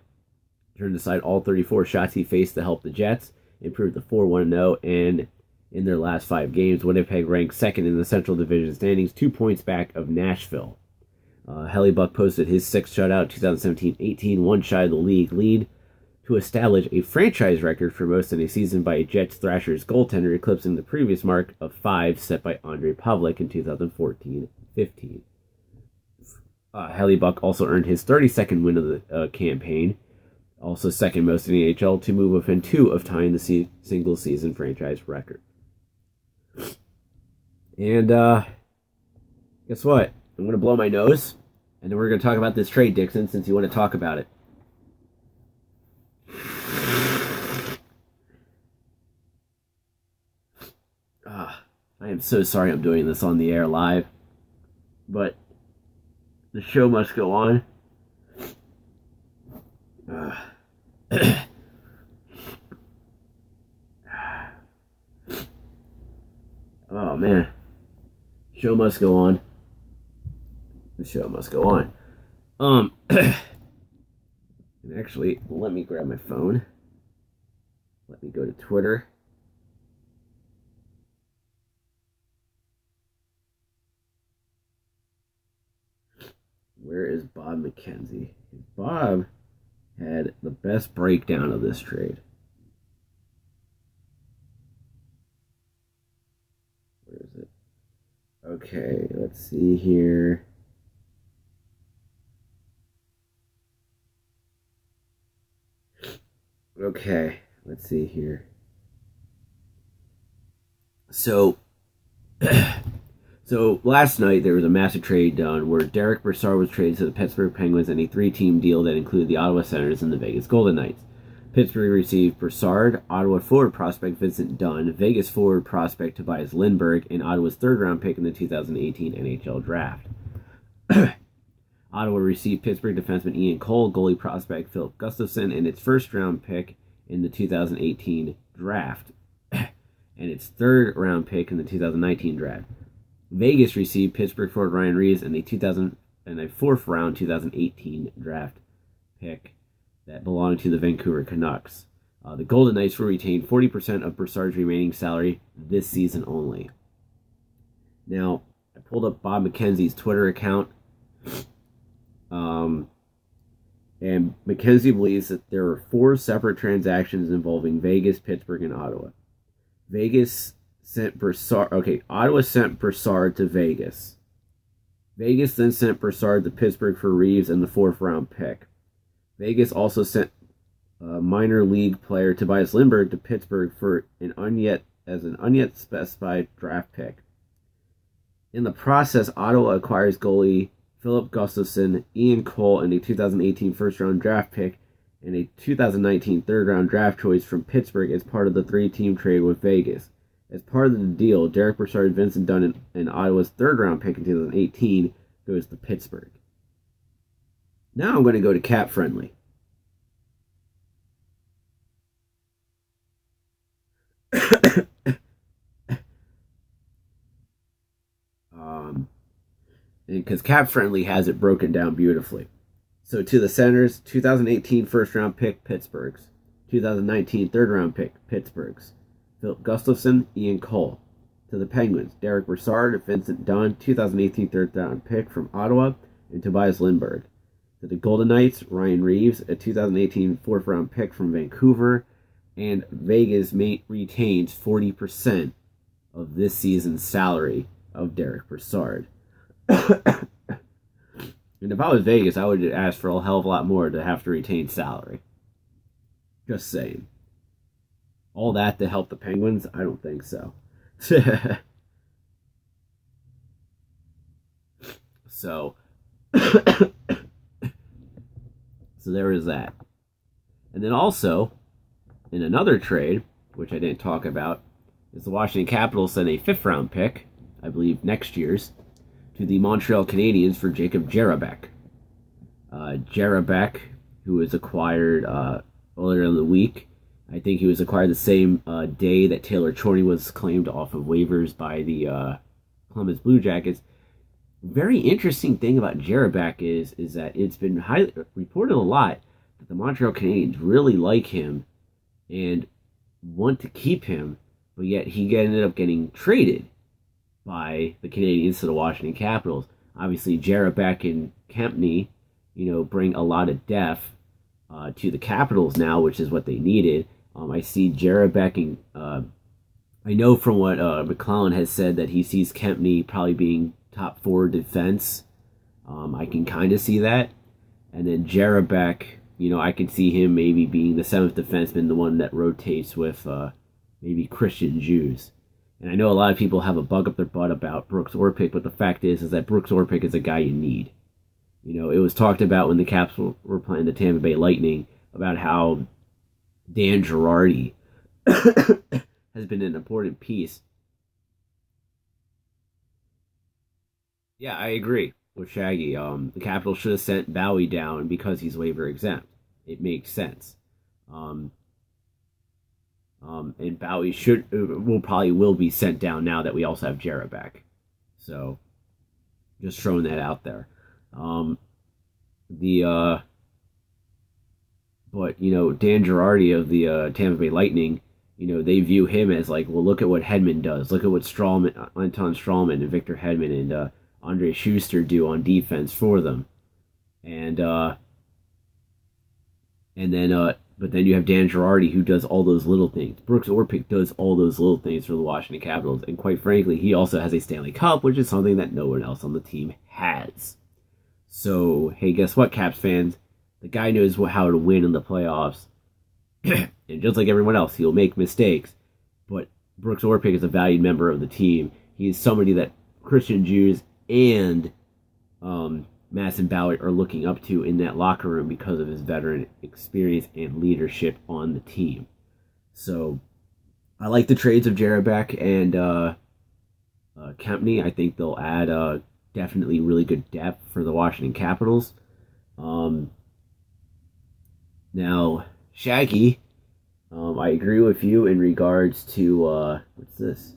turned aside all 34 shots he faced to help the Jets, improved to 4-1-0, and in their last 5 games, Winnipeg ranked 2nd in the Central Division standings, 2 points back of Nashville. Hellebuyck posted his 6th shutout 2017-18, one shy of the league lead. to establish a franchise record for most in a season by a Jets Thrashers goaltender, eclipsing the previous mark of 5 set by Andrei Pavlik in 2014-15. Hellebuck also earned his 32nd win of the campaign, also second most in the NHL, to move within 2 of tying the single-season franchise record. And guess what? I'm going to blow my nose, and then we're going to talk about this trade, Dixon, since you want to talk about it. I am so sorry I'm doing this on the air live, but the show must go on. Oh, man. Show must go on. The show must go on. And actually, let me grab my phone. Let me go to Twitter. Where is Bob McKenzie? Bob had the best breakdown of this trade. Where is it? Okay, let's see here. Okay, let's see here. So last night there was a massive trade done where Derek Brassard was traded to the Pittsburgh Penguins in a 3-team deal that included the Ottawa Senators and the Vegas Golden Knights. Pittsburgh received Brassard, Ottawa forward prospect Vincent Dunn, Vegas forward prospect Tobias Lindbergh, and Ottawa's third-round pick in the 2018 NHL Draft. Ottawa received Pittsburgh defenseman Ian Cole, goalie prospect Philip Gustafson, and its first-round pick in the 2018 Draft, and its third-round pick in the 2019 Draft. Vegas received Pittsburgh forward Ryan Reeves and a fourth-round 2018 Draft pick that belonged to the Vancouver Canucks. The Golden Knights will retain 40% of Brassard's remaining salary this season only. Now, I pulled up Bob McKenzie's Twitter account, and McKenzie believes that there are 4 separate transactions involving Vegas, Pittsburgh, and Ottawa. Ottawa sent Brassard to Vegas. Vegas then sent Brassard to Pittsburgh for Reeves and the 4th-round pick. Vegas also sent minor league player Tobias Lindbergh to Pittsburgh for an unyet specified draft pick. In the process, Ottawa acquires goalie Philip Gustafson, Ian Cole, and a 2018 first-round draft pick and a 2019 third-round draft choice from Pittsburgh as part of the 3-team trade with Vegas. As part of the deal, Derek Brassard, Vincent Dunn, and Ottawa's third-round pick in 2018 goes to Pittsburgh. Now I'm going to go to Cap Friendly. Because Cap Friendly has it broken down beautifully. So to the Senators, 2018 first-round pick, Pittsburgh's. 2019 third-round pick, Pittsburgh's. Philip Gustafson, Ian Cole. To the Penguins, Derek Brassard, Vincent Dunn, 2018 third-round pick from Ottawa, and Tobias Lindbergh. To the Golden Knights, Ryan Reeves, a 2018 fourth-round pick from Vancouver, and Vegas retains 40% of this season's salary of Derek Brassard. And if I was Vegas, I would ask for a hell of a lot more to have to retain salary. Just saying. All that to help the Penguins? I don't think so. So there is that. And then also, in another trade, which I didn't talk about, is the Washington Capitals sent a 5th-round pick, I believe next year's, to the Montreal Canadiens for Jacob Jarabek. Jarabek, who was acquired earlier in the week, I think he was acquired the same day that Taylor Chorney was claimed off of waivers by the Columbus Blue Jackets. Very interesting thing about Jarabek is that it's been highly reported a lot that the Montreal Canadiens really like him and want to keep him, but yet he ended up getting traded by the Canadiens to the Washington Capitals. Obviously, Jarabek and Kempny, bring a lot of depth to the Capitals now, which is what they needed. I see Jarabek and I know from what McClellan has said that he sees Kempney probably being top 4 defense. I can kind of see that. And then Jarabek, I can see him maybe being the 7th defenseman, the one that rotates with maybe Christian Jews. And I know a lot of people have a bug up their butt about Brooks Orpik, but the fact is that Brooks Orpik is a guy you need. It was talked about when the Caps were playing the Tampa Bay Lightning about how Dan Girardi has been an important piece. Yeah, I agree with Shaggy. The Capitals should have sent Bowie down because he's waiver exempt. It makes sense. And Bowie will be sent down now that we also have Jarrett back. So, just throwing that out there. But Dan Girardi of the Tampa Bay Lightning, they view him as like, well, look at what Hedman does. Look at what Anton Strawman and Victor Hedman and Andre Schuster do on defense for them. But then you have Dan Girardi who does all those little things. Brooks Orpik does all those little things for the Washington Capitals. And quite frankly, he also has a Stanley Cup, which is something that no one else on the team has. So, hey, guess what, Caps fans? The guy knows how to win in the playoffs. And just like everyone else, he'll make mistakes. But Brooks Orpik is a valued member of the team. He is somebody that Christian Jews and Madison Bowie are looking up to in that locker room because of his veteran experience and leadership on the team. So, I like the trades of Jarabek and Kempney. I think they'll add definitely really good depth for the Washington Capitals. Now, Shaggy, I agree with you in regards to, what's this?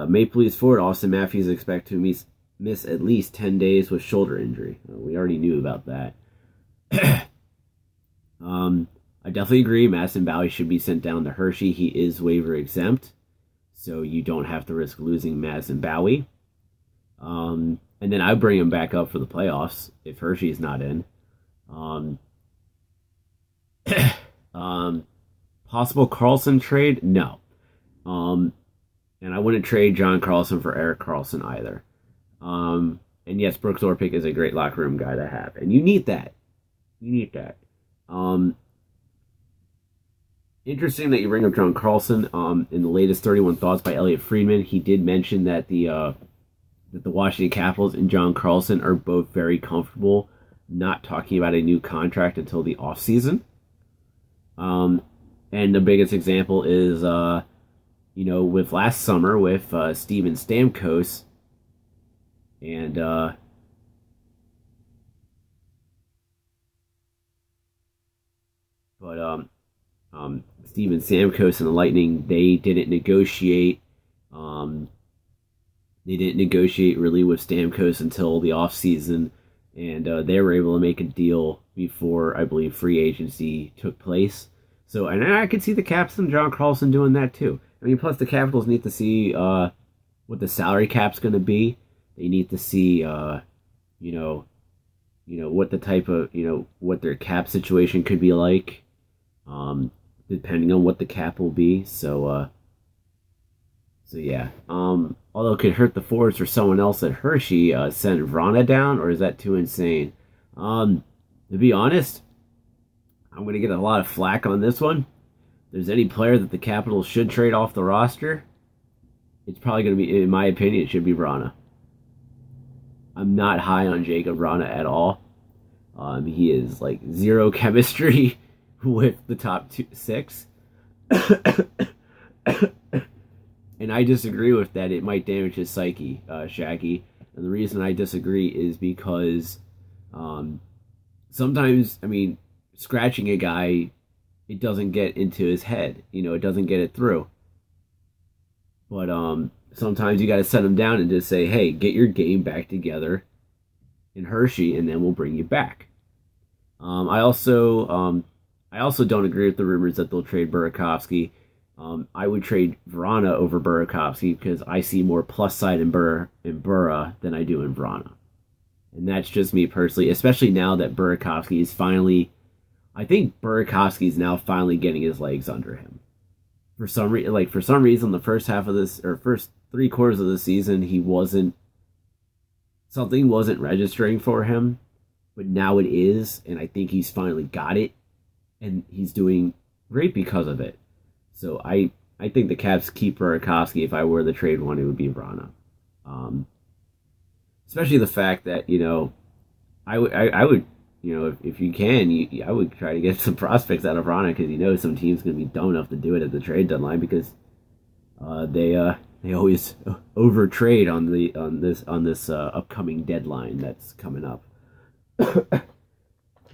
Maple Leafs forward Austin Matthews is expected to miss at least 10 days with shoulder injury. We already knew about that. I definitely agree. Madison Bowie should be sent down to Hershey. He is waiver exempt, so you don't have to risk losing Madison Bowie. And then I bring him back up for the playoffs if Hershey's not in. Possible Carlson trade? No. And I wouldn't trade John Carlson for Erik Karlsson either. And yes, Brooks Orpik is a great locker room guy to have. And you need that. Interesting that you bring up John Carlson. In the latest 31 Thoughts by Elliot Friedman, he did mention that the Washington Capitals and John Carlson are both very comfortable not talking about a new contract until the offseason. And the biggest example is, with last summer with Steven Stamkos and Steven Stamkos and the Lightning, they didn't negotiate. They didn't negotiate really with Stamkos until the offseason, and they were able to make a deal before, I believe, free agency took place. So, and I could see the Caps and John Carlson doing that too. I mean, plus the Capitals need to see what the salary cap's going to be. They need to see, what the type of, what their cap situation could be like, depending on what the cap will be. So yeah. Although it could hurt the forwards for someone else at Hershey, send Vrana down, or is that too insane? To be honest, I'm going to get a lot of flack on this one. If there's any player that the Capitals should trade off the roster, it's probably going to be, in my opinion, it should be Vrana. I'm not high on Jacob Vrana at all. He is like zero chemistry with the top 6. And I disagree with that. It might damage his psyche, Shaggy. And the reason I disagree is because sometimes, scratching a guy, it doesn't get into his head. It doesn't get it through. But sometimes you got to set him down and just say, hey, get your game back together in Hershey, and then we'll bring you back. I also don't agree with the rumors that they'll trade Burakovsky. I would trade Vrana over Burakovsky because I see more plus side in Bura than I do in Vrana. And that's just me personally, especially now that Burakovsky is finally... I think Burakovsky is now finally getting his legs under him. For some reason, the first half of this, or first 3/4 of the season, something wasn't registering for him, but now it is, and I think he's finally got it, and he's doing great because of it. So I think the Caps keep Burakovsky. If I were the trade one, it would be Vrana. Especially the fact that, I would, if you can, I would try to get some prospects out of Vrana, because some team's going to be dumb enough to do it at the trade deadline, because they always overtrade on this upcoming deadline that's coming up.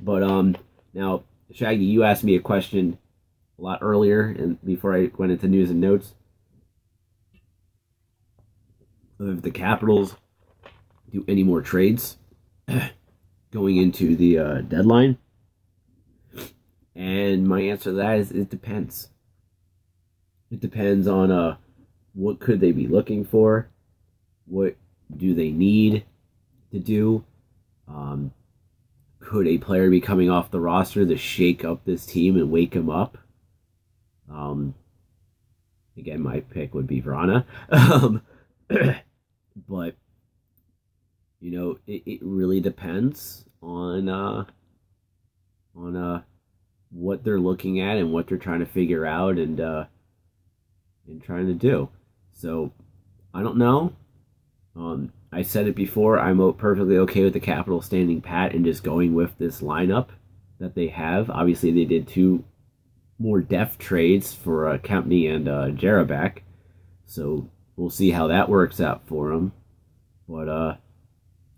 But now, Shaggy, you asked me a question a lot earlier, and before I went into news and notes, if the Capitals do any more trades going into the deadline, and my answer to that is it depends. It depends on what could they be looking for, what do they need to do. Could a player be coming off the roster to shake up this team and wake him up? Again, my pick would be Vrana. But, it really depends on what they're looking at and what they're trying to figure out and trying to do. So, I don't know. I said it before, I'm perfectly okay with the Capitals standing pat and just going with this lineup that they have. Obviously, they did 2 more depth trades for Kempny and Jarabek, so we'll see how that works out for them. But,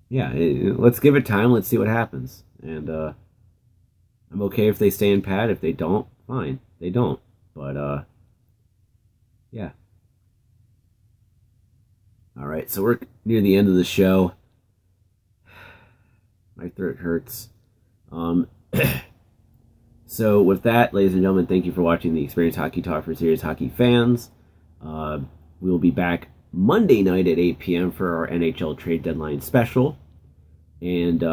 let's give it time. Let's see what happens. And I'm okay if they stay in pat. If they don't, fine. They don't. But, yeah. All right, so we're near the end of the show. My throat hurts. So with that, ladies and gentlemen, thank you for watching the Experience Hockey Talk for Serious Hockey fans. We'll be back Monday night at 8 p.m. for our NHL trade deadline special. And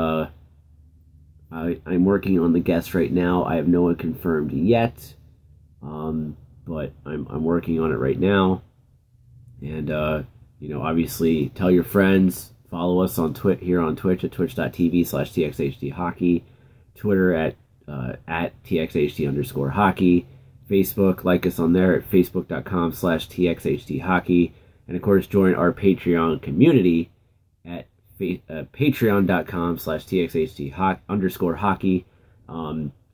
I'm working on the guests right now. I have no one confirmed yet, but I'm working on it right now. And obviously, tell your friends. Follow us on here on Twitch at twitch.tv/TXHDHockey. Twitter at TXHD_hockey. Facebook, like us on there at facebook.com/TXHDHockey. And of course, join our Patreon community at patreon.com/TXHD_hockey.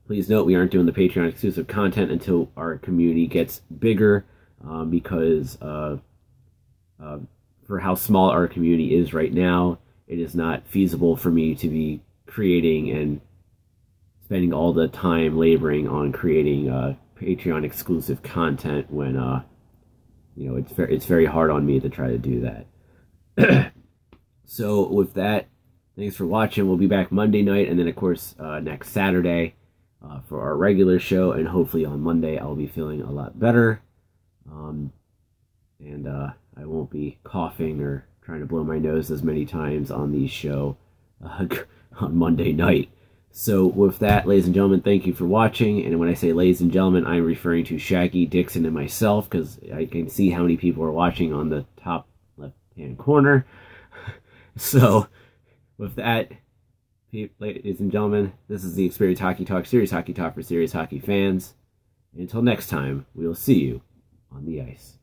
Please note we aren't doing the Patreon exclusive content until our community gets bigger, because for how small our community is right now, it is not feasible for me to be creating and spending all the time laboring on creating Patreon exclusive content when it's very hard on me to try to do that. So with that, thanks for watching. We'll be back Monday night, and then of course next Saturday for our regular show, and hopefully on Monday I'll be feeling a lot better, and I won't be coughing or trying to blow my nose as many times on the show on Monday night. So with that, ladies and gentlemen, thank you for watching. And when I say ladies and gentlemen, I'm referring to Shaggy, Dixon, and myself, because I can see how many people are watching on the top left-hand corner. So with that, ladies and gentlemen, this is the Experience Hockey Talk, serious hockey talk for serious hockey fans. And until next time, we will see you on the ice.